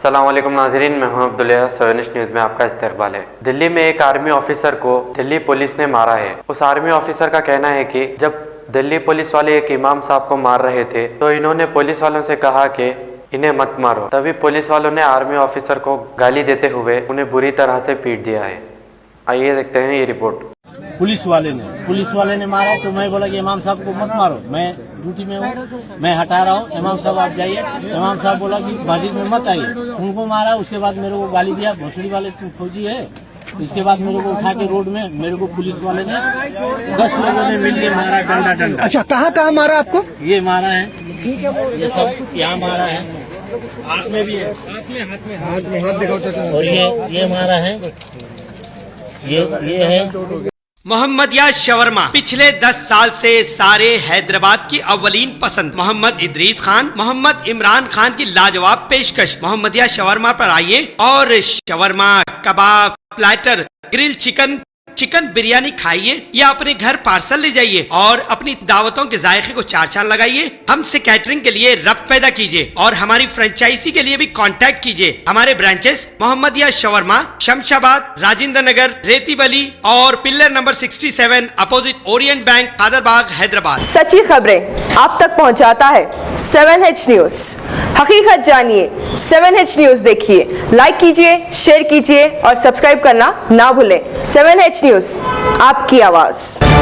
अस्सलाम वालेकुम नाज़रीन, मैं हूं अब्दुल्ला। 7 न्यूज़ में आपका इस्तकबाल है। दिल्ली में एक आर्मी ऑफिसर को दिल्ली पुलिस ने मारा है। उस आर्मी ऑफिसर का कहना है कि जब दिल्ली पुलिस वाले एक इमाम साहब को मार रहे थे तो इन्होंने पुलिस वालों से कहा कि इन्हें मत मारो। तभी पुलिस वालों ने आर्मी ऑफिसर को गाली देते हुए उन्हें बुरी तरह से पीट दिया है। आइए देखते हैं ये रिपोर्ट। पुलिस वाले ने मारा तो मैं बोला कि इमाम साहब को मत मारो, मैं ड्यूटी में हूँ, मैं हटा रहा हूँ, इमाम साहब आप जाइए। इमाम साहब बोला कि मस्जिद में मत आइए, उनको मारा। उसके बाद मेरे को गाली दिया, भोसड़ी वाले तुम फौजी है। इसके बाद मेरे को उठा के रोड में मेरे को पुलिस वाले ने 10 लोगों ने मिल के मारा, डंडा। अच्छा, कहाँ मारा आपको? ये मारा है, ये सब यहाँ मारा है, हाथ में भी है, हाथ दिखाओ चाचा। और ये मारा है, ये है मोहम्मदिया शवरमा। पिछले 10 साल से सारे हैदराबाद की अव्वलीन पसंद मोहम्मद इदरीस खान, मोहम्मद इमरान खान की लाजवाब पेशकश। मोहम्मदिया शवरमा पर आइए और शवरमा, कबाब, प्लेटर, ग्रिल चिकन बिरयानी खाइए या अपने घर पार्सल ले जाइए और अपनी दावतों के जायके को 4 चांद लगाइए। हमसे कैटरिंग के लिए रब्त पैदा कीजिए और हमारी फ्रेंचाइजी के लिए भी कांटेक्ट कीजिए। हमारे ब्रांचेस मोहम्मदिया शवरमा, शमशाबाद, राजेंद्र नगर, रेती बली और pillar number 67 opposite Orient bank, Kadarbagh, Hyderabad. सच्ची खबरें आप तक पहुंचाता है 7H न्यूज। हकीकत जानिए, 7H न्यूज देखिए, लाइक कीजिए, शेयर कीजिए और सब्सक्राइब करना ना भूलें। 7H न्यूज, आपकी आवाज।